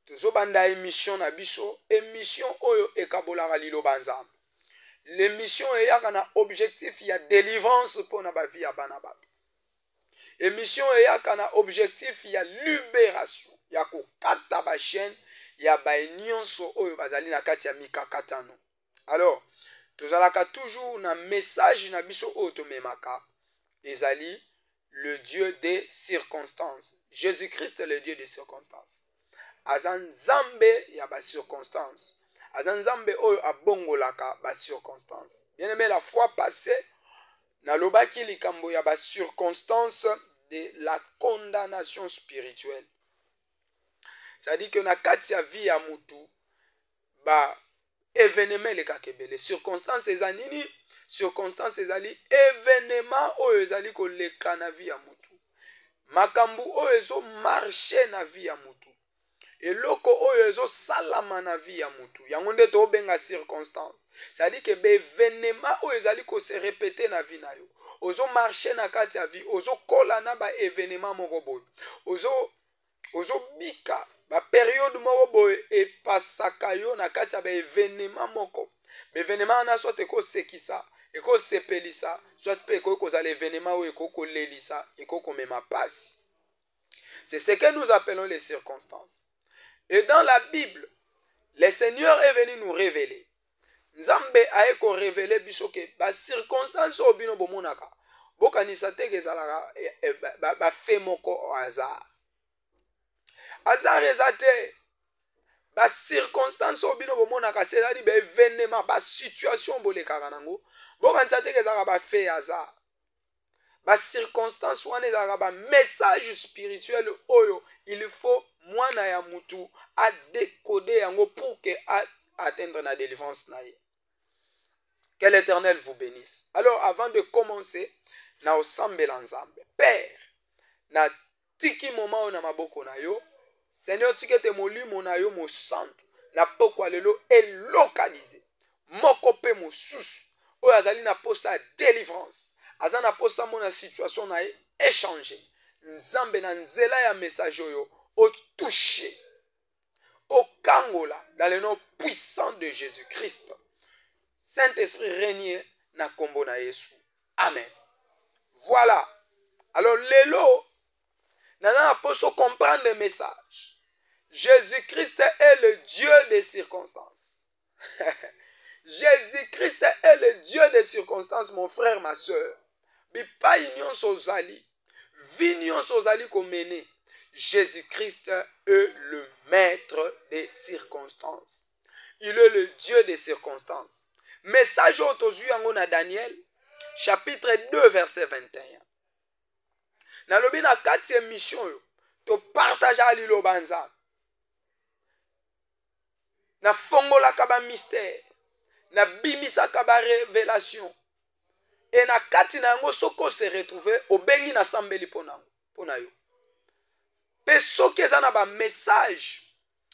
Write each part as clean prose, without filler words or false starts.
tozobanda émission na biso, émission oyo ekabolaka liloba nzambe. L'émission eyaka na objectif ya délivrance pour na bavi ya bana bato. Émission eyaka na objectif ya libération, ya kokata ba chaîne ya ba nyonso oyo bazali na kati ya mikakatano. Alors, tozalaka toujours na message na biso oyo tomemaka, ezali le Dieu des circonstances. Jésus-Christ est le Dieu des circonstances. Aza nzambe ya ba circonstances. Aza nzambe oyo abongolaka ba circonstances. Bien aimé, la fois passée, nalobaki likambo ya ba circonstances de la condamnation spirituelle. C'est-à-dire que na kati ya vie ya mutu, ba événement le kakebele. Circonstances ezanini, circonstances ezali événement oyo ezali koleka na vie ya mutu. Makambu oyo ezo marché na vie ya mutu. Eloko oyo ezo salama na vie ya mutu. Yango nde to benga circonstance. C'est-à-dire que be événement oyo ezali ko se répéter na vie na yo. Ozo marché na kati ya vie, ozo kola na ba événement moko boy. Ozo bika ba période moko boy e pasaka yo na kati ya ba événement moko. Ba événement na soit ko sekisa, e ko sepelisa, soit pe ko kozala événement oyo ko kolelisa, e ko komema passe. C'est ce que nous appelons les circonstances. Et dans la Bible, le Seigneur est venu nous révéler. Nzambe a eko révélé biso ke ba circonstances obino bomonaka. Bokanisa te ke zalaka ba fait moko hasard. Hasard ezate ba circonstances obino bomonaka, c'est-à-dire ba événement, ba situation bolekaka nango. Bokanisa te ke zalaka ba fait hasard. Ba circonstance wana ezalaka ba message spirituel oyo il faut mwana ya mutu a décoder yango pour que a atteindre la délivrance na ye. Que l'Éternel vous bénisse. Alors avant de commencer, na osambela nzambe. Père, na tiki moment o na maboko na yo, Seigneur tikete molimo na yo mo santo, na pokwa lelo elokalize. Moko pe mosusu oyo azali na posa délivrance. Aza na posa mona situation na ye échanger. Nzambe na nzela ya message oyo o toucher, au kangola dans le nom puissant de Jésus-Christ. Saint-Esprit règne na kombo na Yesu. Amen. Voilà. Alors lelo nana poso comprendre le message. Jésus-Christ est le Dieu des circonstances. Jésus-Christ est le Dieu des circonstances, mon frère, ma soeur. Bipa union sozali, vignon sozali komene. Jésus-Christ est le maître des circonstances. Il est le Dieu des circonstances. Message autozui yango na Daniel, chapitre 2, verset 21. Nalobi na kati émission yo, to partage liloba nzambe. Na fongola kaba mystère, na bimisa kaba révélation. Et na kati na yango soko se retrouver obengi na sambeli pona yo. Mais ce qui est un message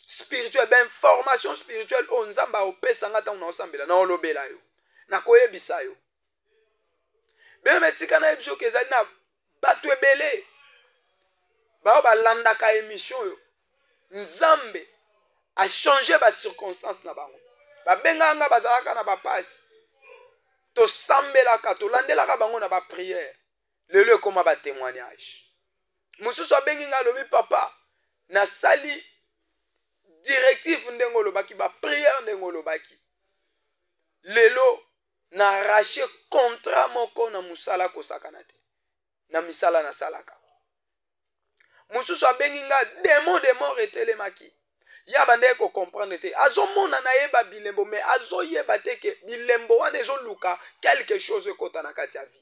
spirituel, information spirituelle, on zamba opesa ngata on ensemble na olobela yo. Na koyebisa yo. Bien metika na ebjo ke zali na batu ebele. Ba ba landa ka émission yo. Nzambe a changé ba circonstance na bango. Ba benga nga bazalaka na ba passe. To sambela ka to landela ka bango na ba prière. Lelo koma ba témoignage. Mususu abengi nga lobi papa na sali directif ndengo lobaki ba prière ndengo lobaki lelo na arraché contrat moko na musala kosakana te na misala na salaka. Mususu abengi nga démon de mort etelemaki ya bande ko comprendre te azomona na yeba bilembo mais azoyeba te ke bilembo wana ezoluka quelque chose kota na kati ya vie.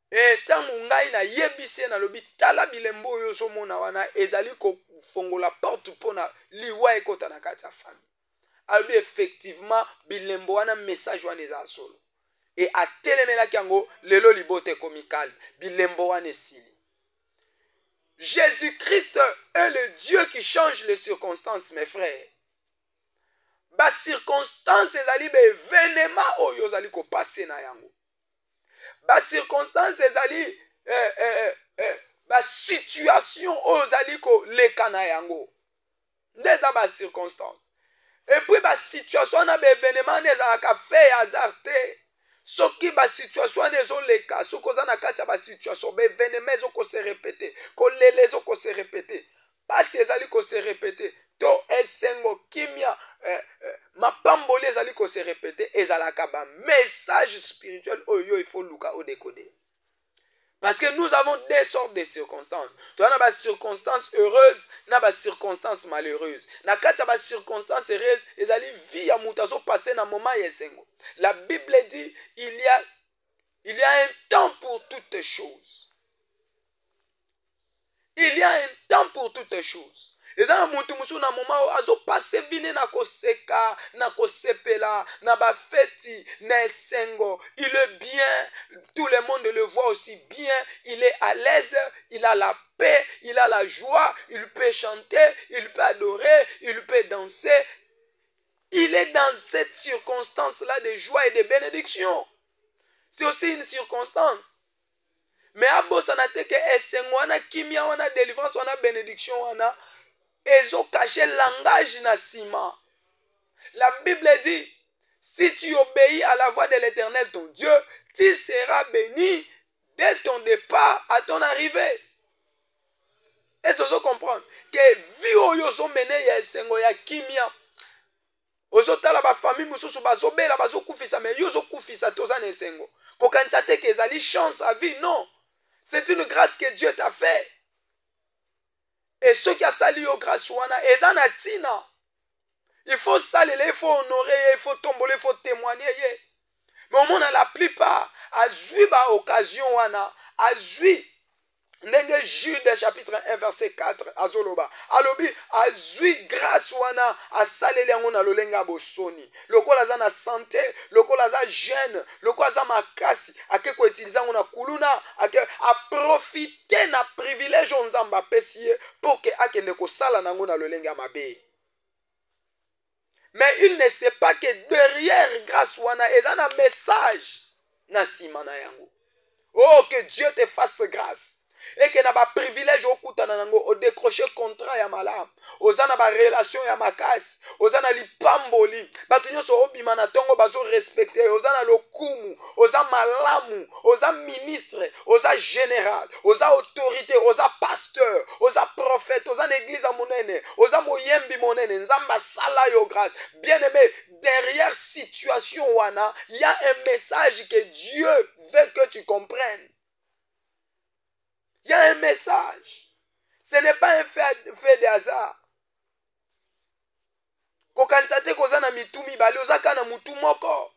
Et tangu ngai na yebise na lobi tala bilembo oyo somona wana ezali ko fongola porte pona liwa ekota na kati ya famille. Alors effectivement bilembo wana message wana eza solo. Et atelemela kiango lelo libote komikal bilembo wana esili. Jésus-Christ est le Dieu qui change les circonstances, mes frères. Ba circonstances ezali be événement oyo ezali ko passer na yango. Ba circonstance ezali ba situation ozali ko leka na yango ndeza ba circonstance et puis ba situation na ba événement neza ka fait hasard te soki ba situation nezo leka soko za na kati ya ba situation ba événement ezo ko se répéter ko lele ezo ko se répéter pasi ezali ko se répéter to esengo kimia mapamboli ezali ko se répéter ezalaka ba message spirituel oyo il faut luka o décoder. Parce que nous avons des sortes de circonstances. Tu as des circonstances heureuses, tu as des circonstances malheureuses. Na kati ya circonstances heureuses, ezali vie ya mutazo passer na moment yesengo. La Bible dit il y a un temps pour toutes choses. Il y a un temps pour toutes choses. Ezana mutu musu na moment azo passer vine na koseka, na kosepela, na ba feti, na esengo. Il est bien, tout le monde le voit aussi bien, il est à l'aise, il a la paix, il a la joie, il peut chanter, il peut adorer, il peut danser. Il est dans cette circonstance-là de joie et de bénédiction. C'est aussi une circonstance. Mais abosa na teke esengo wana kimia wana délivrance wana bénédiction wana ezo caché langage na sima. La Bible dit, si tu obéis à la voix de l'Éternel ton Dieu, tu seras béni dès ton départ à ton arrivée. Est-ce que vous comprenez? Que vie oyo zo mene ya esengo ya kimia. Ozo tala ba famille mususu bazo bela bazo kufisa mais yo zo kufisa toza na esengo. Kokanisa te ke ezali chance à vie, non. C'est une grâce que Dieu t'a fait. Et ceux qui a sali yo grâce wana ezana tina. Il faut saluer, il faut honorer, il faut tomber, il faut témoigner. Mais au monde la plupart a joué ba occasion wana, a joué ndenge Jude chapitre 1 verset 4 azoloba. Alobi a joué grâce wana a salele yango na lolenga bosoni. Lokola za na santé, lokola za jeune, lokola za makasi, ake ko utiliser ngo na kuluna, ake a profiter na privilège onzamba pesie pour que akende ko sala nango na lolenga mabe. Mais il ne sait pas que derrière grâce wana ezana message na simana yango. Oh, que Dieu te fasse grâce. Et que na ba privilège okutana nango o décrocher contrat ya malamu. Ozana ba relation ya makasi, ozana lipamboli. Batu nyonso obima na tongo bazo respecter, ozana lokumu, oza malamu, oza ministre, oza général, oza autorité, oza pasteur, oza prophète, oza église monene, oza moyembi monene, nzamba sala yo grâce. Bien-aimé, derrière situation wana, il y a un message que Dieu veut que tu comprennes. Il y a un message. Ce n'est pas un fait de hasard. Kokansate kozana mitumi bali ozaka na mutu moko.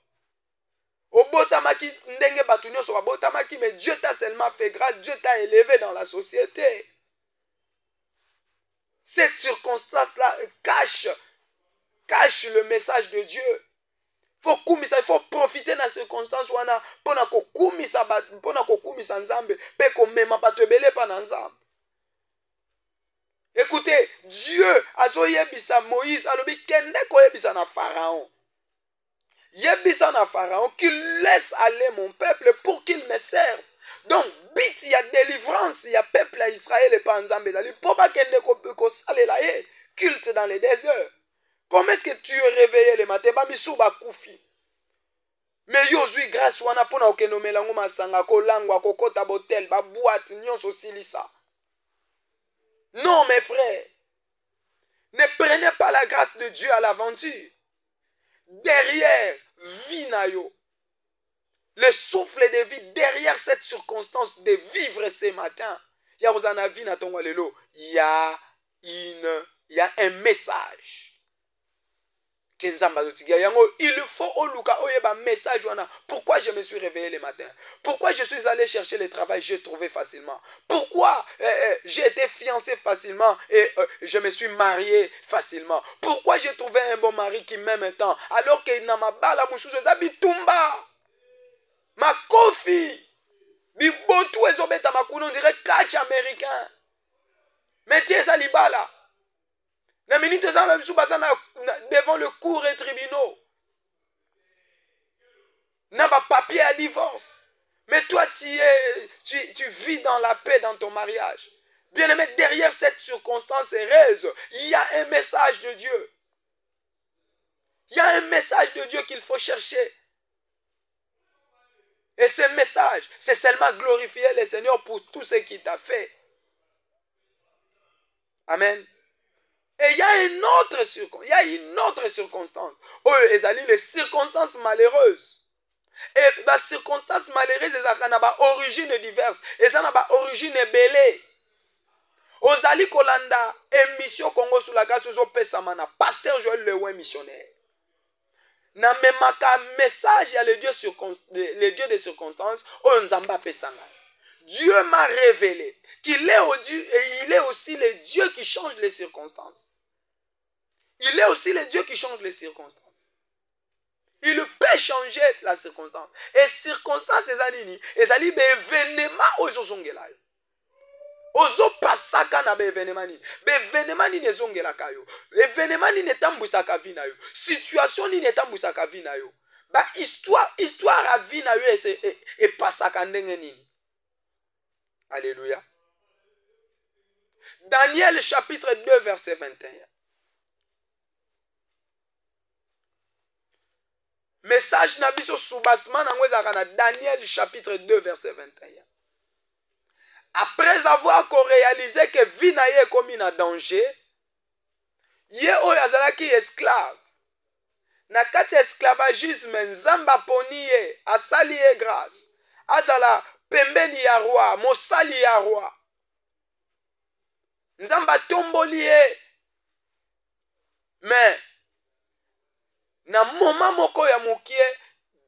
Obotamaki ndenge batu nyonso obotamaki, mais Dieu t'a seulement fait grâce, Dieu t'a élevé dans la société. Cette circonstance-là cache le message de Dieu. Il faut profiter de la circonstance wana pona kokumisa nzambe pe komema bato ebele pa na nzambe. Écoutez, Dieu azo yebisa Moïse alobi kende ko yebisa na Pharaon. Yebisa na Pharaon qu'il laisse aller mon peuple pour qu'il me serve. Donc, bit y a délivrance, il y a peuple à Israël et pas nzambe dali po ba kende ko salela ye culte dans les déserts. Comment est-ce que tu es réveillé le matin? Ba misu ba kufi. Mais yo zui grâce wana pona okenomela ngo masanga ko langwa ko kota botel ba boîte nyonso silisa. Non mes frères. Ne prenez pas la grâce de Dieu à l'aventure. Derrière vie na yo. Le souffle de vie derrière cette circonstance de vivre ce matin. Ya rozana vie na tongo lelo, il y a un message. Il faut un message. Pourquoi je me suis réveillé le matin? Pourquoi je suis allé chercher le travail, j'ai trouvé facilement? Pourquoi j'ai été fiancé facilement et je me suis marié facilement? Pourquoi j'ai trouvé un bon mari qui m'aime tant alors qu'il n'a ma bala mouchou bitumba ma kofi bibotu ezobeta makuno on dirait catch américain mais tiens ça libala. La minute de ça, même devant le cours et tribunaux. N'a pas papier à divorce. Mais toi, tu vis dans la paix dans ton mariage. Bien-aimé, derrière cette circonstance heureuse, il y a un message de Dieu. Il y a un message de Dieu qu'il faut chercher. Et ce message, c'est seulement glorifier le Seigneur pour tout ce qu'il t'a fait. Amen. Et il y a une autre circonstance. Oh, ezali les circonstances malheureuses. Et les circonstances malheureuses, elles ont origine diverse. Elles ont origine belée. Ozali kolanda émission Congo sous la grâce ozo pesamana. Pasteur Joël Lewe missionnaire. Na memaka message ya le Dieu des circonstances. Oh nzamba pesanga. Dieu m'a révélé qu'il est et il est aussi le Dieu qui change les circonstances. Il est aussi le Dieu qui change les circonstances. Il peut changer la circonstance. Et circonstances, c'est un événement aux ozongela. Ozo pasaka na événement nini. Événement nini ezongela kayo. Événement nini etambwisaka vi na yo. Situation nini etambwisaka vi na yo. Ba histoire a vi na yo et pasaka ndenge nini. Alléluia. Daniel chapitre 2 verset 21. Message nabiso soubasman na Daniel chapitre 2 verset 21. Après avoir réalisé que vie na ye comme in danger, ye oyo azalaki esclave. Na kati esclavagisme nzamba poni ye, asali ye grâce. Azala pembeni ya roi, mosali ya roi. Nzamba tomboli ye. Mais na moment moko ya mokie,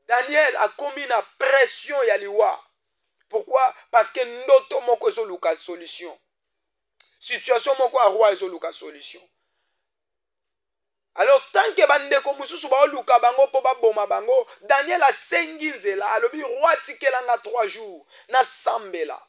Daniel a commis na pression ya liwa. Pourquoi? Parce que ndoto moko ezoluka solution. Situation moko a roi ezoluka solution. Alors tant que bandeko mususu ba luka bango po ba boma bango, Daniel a sengi nzela, alobi roi tikelanga 3 jours na sambela.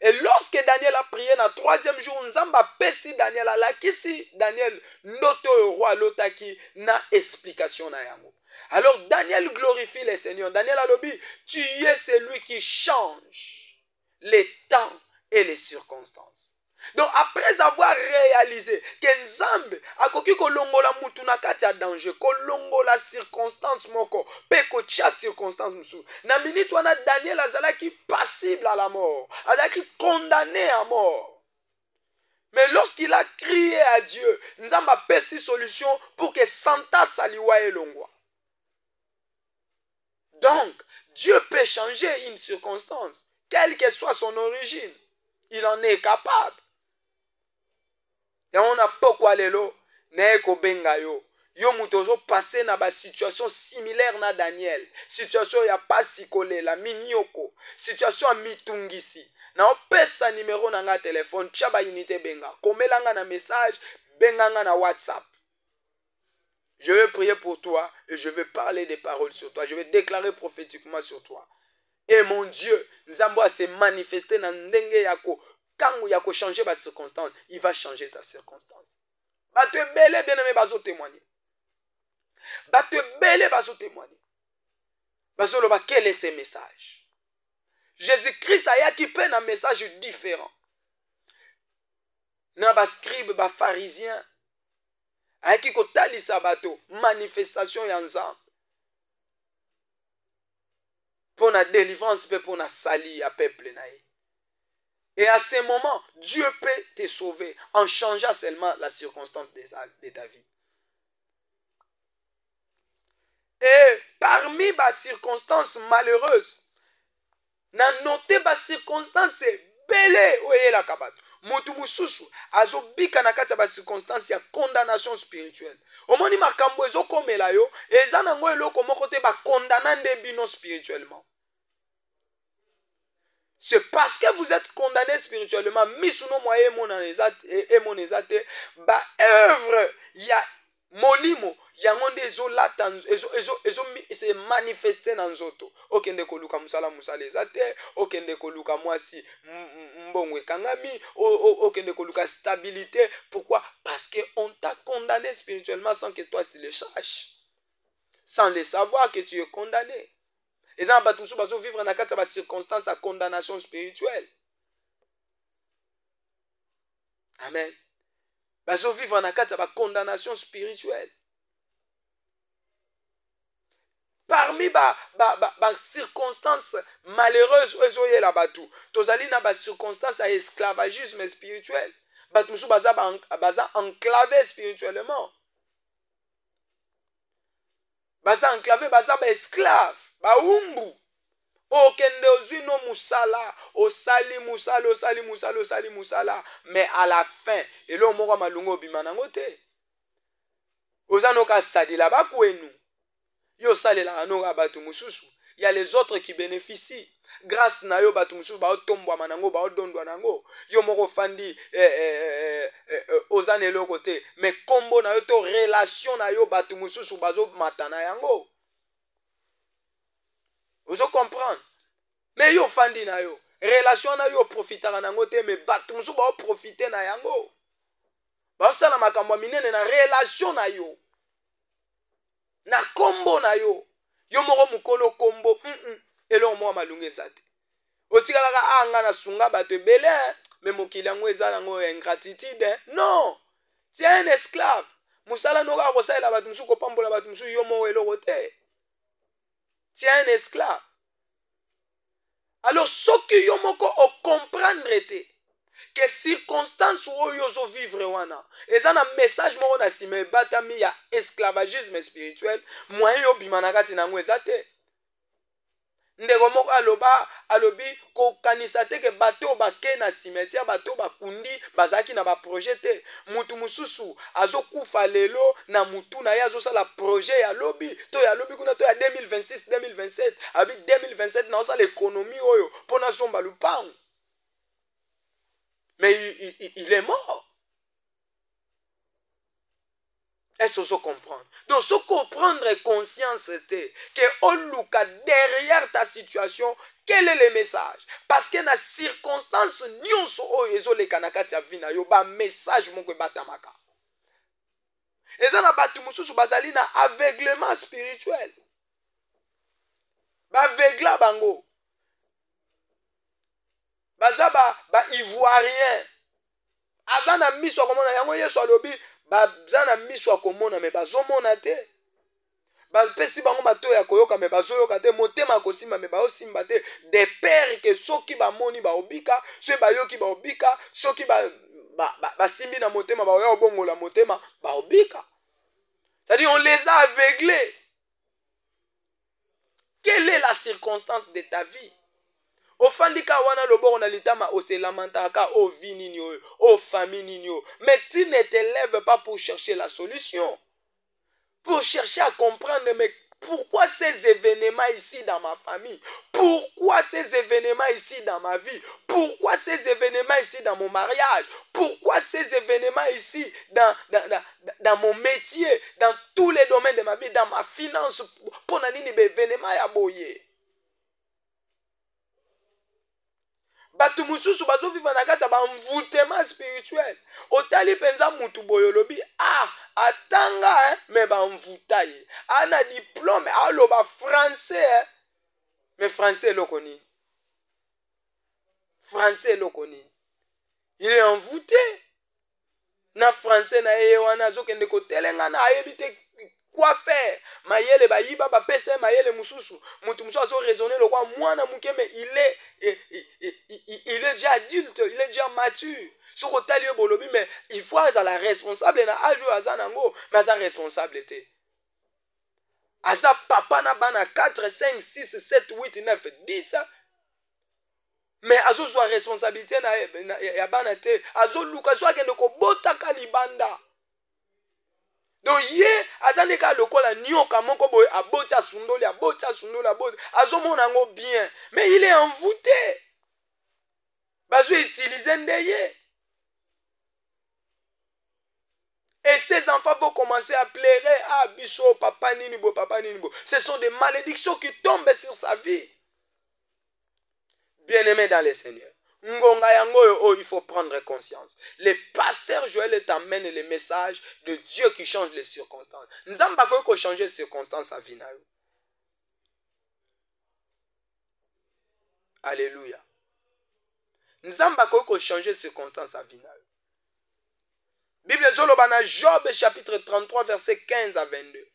Et lorsque Daniel a prié na 3e jour, Nzamba pesi Daniel alakisi Daniel ndoto roi lotaki na explication na yango. Alors Daniel glorifie le Seigneur. Daniel alobi, tu es celui qui change les temps et les circonstances. Donc après avoir réalisé que Nzambe akoki kolongola mutu na kati ya danger, kolongola circonstance moko, pe ko tia circonstance musu. Na minute wana Daniel azalaki passible à la mort, azalaki condamné à mort. Mais lorsqu'il a crié à Dieu, Nzamba pesi solution pour que Santa saliwa elongwa. Donc, Dieu peut changer une circonstance, quelle que soit son origine. Il en est capable. Et on a pourquoi lelo, neko benga yo. Yo mutozo passé na ba situation similaire na Daniel. Situation ya pasikole la minioko. Situation mitungisi. Na opesa numéro na nga téléphone, tchaba unité benga. Komelanga na message, benganga na WhatsApp. Je vais prier pour toi et je vais parler des paroles sur toi. Je vais déclarer prophétiquement sur toi. Et mon Dieu, Nzambo a se manifester dans ndenge yako. Quand il y a changer ma circonstance, il va changer ta circonstance. Bah te belé bien aimé bazo témoigner. Bah te belé bazo témoigner. Bazo loba quel est ce message? Jésus-Christ a ya qui peine un message différent. Na ba scribe ba pharisien. Aiki ko tali sabato manifestation ya Nzambe. Pour la délivrance pour la sali à peuple naïe. Et à ce moment, Dieu peut te sauver en changeant seulement la circonstance de ta vie. Et parmi les circonstances malheureuses, n'a noté les circonstances belées oye la kabato. Mutu mususu azobika na kati ya circonstance ya condamnation spirituelle. Omoni makambo ezokomela yo, eza nango eloko moko te ba condamna nde bino spirituellement. C'est parce que vous êtes condamné spirituellement. Misuno moye monezate ba œuvre ya molimo yangonde ezolata se manifester na nzoto. Okende koluka musala musala ezate, okende koluka mwasi mbongwe kangami, okende koluka stabilité. Pourquoi? Parce que on t'a condamné spirituellement sans que toi tu le saches. Sans le savoir que tu es condamné. eza na bato mosusu bazovivre na kati ya bacirconstance ya condamnation spirituelle. Amen. Bazovivre na kati ya bacondamnation spirituelle. Parmi circonstances malheureuses ezoyela batu tozali na circonstances ya esclavagisme spirituel. Batu musu baza enclavé spirituellement. Baza enclavé, baza esclave, baumbu. Okende ozwi no musala, osali musala, mais à la fin elo moko malungo bima nango te. Ozano ka sadila bakwenu. Yo salela no batu mususu. Il y a les autres qui bénéficient. Grâce na yo batu mususu ba otombwa manango ba odondwa nango. Yo moko fandi ozane lo côté, mais kombo na yo to relation na yo batu mususu bazo matana yango. Vous comprendre? Mais yo fandi na yo, relation na yo profitera nango te, mais batu mususu ba profiter na yango. Ba sala makambo minene na relation na yo. Na kombo na yo. Yo moko mukolo kombo elo mwa malunga ezate. Otikalaka anga na sunga bato ebele, mais mokili yango eza nango ingratitude. Non. Tu es un esclave. Musala no ka kosalela bato mususu kopambola bato mususu yo moko eloko te. Tu es un esclave. Alors soki yo moko o comprendre te que circonstance oyo zo vivre wana eza na message moko na sima ebatami ya esclavagisme spirituel, moyen yo bima na kati nango eza te. Ndeko moko alobi kokanisa te ke bato bake na cimetière, bato bakundi bazaki na ba projet te. Mutu mususu azokufa lelo na mutu na ye azosala projet ya lobi to ya lobi kuna to ya 2026 2027 abi 2027 na osala économie oyo pona somba lupango. Mais il est mort. Est-ce que vous comprenez? Donc, ce comprendre conscience était que Oluka derrière ta situation, quel est le message? Parce que dans circonstance nyonso oyo ezoleka na kati ya vina yo ba message moko batamaka. Eza na batu mususu bazali na aveuglement spirituel. Ba aveugla bango. Baza ba ivoirien. Azana miso komona yango Yesu alobi bazana miso komona me bazomona te. Bapesi bango bato ya koyoka me bazoyoka te, motema kosimba me baosimba te. De père que soki bamoni baobika, soki bayoki baobika, soki basimbi na motema baoya obongola motema baobika. C'est-à-dire on les a aveuglés. Quelle est la circonstance de ta vie? Ofandika wana loboko na litama oselamantaka o vi nini o famille nini. Mais tu ne te lèves pas pour chercher la solution. Pour chercher à comprendre mais pourquoi ces événements ici dans ma famille? Pourquoi ces événements ici dans ma vie? Pourquoi ces événements ici dans mon mariage? Pourquoi ces événements ici dans mon métier? Dans tous les domaines de ma vie, dans ma finance? Pour nani be événement ya boye? Batu mususu bazo vivre na kati ya envoûtement spirituel. Otali penza mutu boyolobi atanga mais ba envoûta ye. Ana diplôme aloba français mais français lokoni. Français lokoni. Il est envoûté. Na français na ye wana zokende ko telenga na ayebite quoi faire? Mayele ba yiba ba pese mayele mususu. Mutu mususu azo raisonner le quoi mwana muke mais il est déjà adulte, il est déjà mature. Sur otali bolobi mais il faut être la responsable na âge azanango mais asa responsable te. Asa papa na bana 4 5 6 7 8 9 10 mais azo soit responsabilité na ya bana te. Azo luka so akende ko botaka libanda. Donc ye azaleka lokola nyoka moko boy aboti asundoli azomona ngo bien mais il est envoûté. Bazo utiliser ndeye. Et ces enfants vont commencer à pleurer. Ah, bicho, papa ninibo, papa ninibo. Ce sont des malédictions qui tombent sur sa vie. Bien-aimé dans le Seigneur. Ngonga yango, oh, il faut prendre conscience. Le pasteur Joël t'amène le message de Dieu qui change les circonstances. Nzamba ko changer les circonstances à vie na yo. Alléluia. Nzamba ko changer circonstance à vie. Bible zoloba na Job chapitre 33 verset 15 à 22.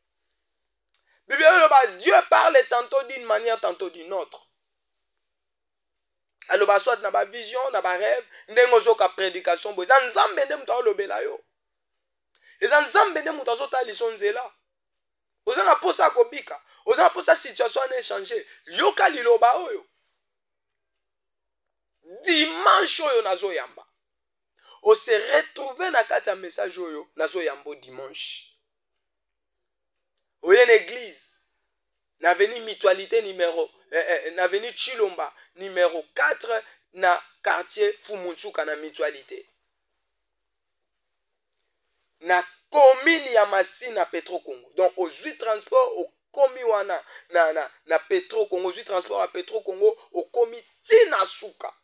Bible zoloba Dieu parle tantôt d'une manière tantôt d'une autre. Aloba soit na ba vision, na ba rêve, ndengo zoka prédication bo. Za nzambe nde mutu alobela yo. Eza nzambe nde mutu azota lisonzela. Oza na posa kobika, oza na posa situation na changer. Yoka liloba oyo. Dimanche oyo nazo yamba. On se retrouve na kati ya message oyo nazo yambo dimanche. Oye l'église. Na veni mutualité numéro na veni Chilomba numéro 4 na quartier Fumunchuka na mutualité. Na commune ya Masina Petro Congo. Donc au Zui transport au komi wana na Petro Congo, Zui transport à Petro Congo au komi tina suka.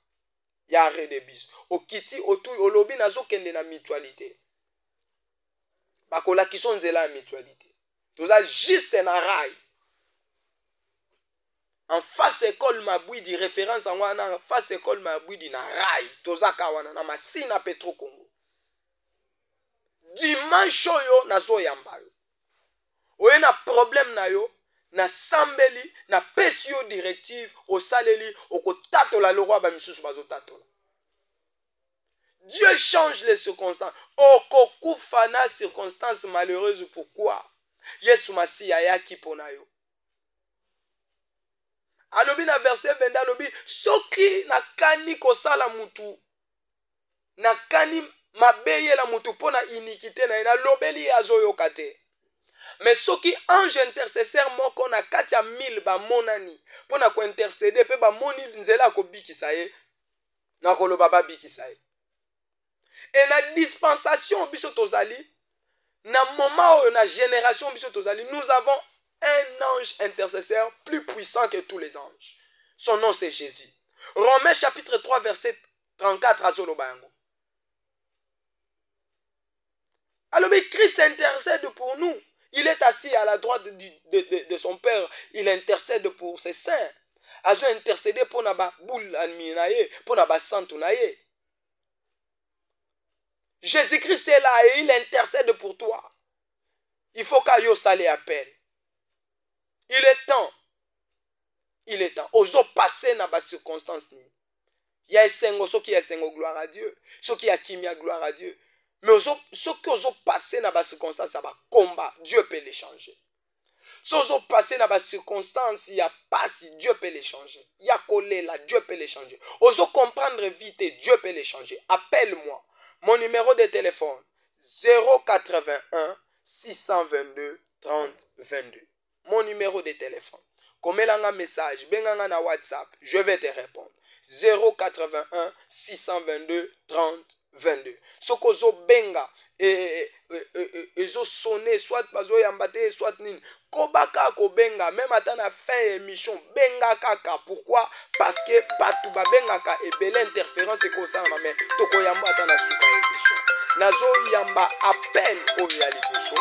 Ya arrêt de bis. Au kiti otu olobi nazo kende na mutualité. Bakola qui sont zela mutualité. Tout ça juste na rail. En face école Maboui di référence en wana en face école Maboui di na rail. Tozaka wana na Masina Petro Congo. Dimanche yo nazo yamba yo. Oye na problème na yo na sambeli na pesio directive au saleli au kotato la le roi ba misusu bazo tato. Dieu change les circonstances. Okokufa na circonstances malheureuses pourquoi? Yesu Masiya yaki pona yo. Alobi na verset 20 alobi soki nakani kosala mutu nakani mabeye la mutu pona iniquité na lobeli azoyoka te. Mais soki ange intercesseur moko na kati ya 1000 ba monani pona ko intercéder pe ba moni nzela ko bikisa ye na koloba ba bikisa ye. Et la dispensation biso tozali na moment ou na génération biso tozali nous avons un ange intercesseur plus puissant que tous les anges. Son nom c'est Jésus. Romains chapitre 3 verset 34 à Zolobango. Alors mais Christ intercède pour nous. Il est assis à la droite de son Père. Il intercède pour ses saints. Azo intercéder pour naba boule alminaye, pour naba santunaye. Jésus-Christ est là et il intercède pour toi. Il faut qu'ayo sale appel. Il est temps. Il est temps. Ozo passer na ba circonstance ni. Il y a esengo so qui esengo gloire à Dieu. So qui a kimia gloire à Dieu. Mais ce que ozo passer na ba circonstance ça va combat, Dieu peut les changer. Si ozo passer na ba circonstance, il y a pas si Dieu peut les changer. Il y a collé là, Dieu peut les changer. Ozo comprendre vite, Dieu peut les changer. Appelle-moi. Mon numéro de téléphone 081 622 30 22. Mon numéro de téléphone. Komelanga message, benganga na WhatsApp, je vais te répondre. 081 622 30 22. Sokozo benga ezo sonner soit bazo yambate soit nini. Kobaka ko benga même ata na fin émission benga kaka. Pourquoi? Parce que batu ba benga ka e belle interférence ko ça mais toko yamba ata na suka émission. Nazo yamba appel au yali boso.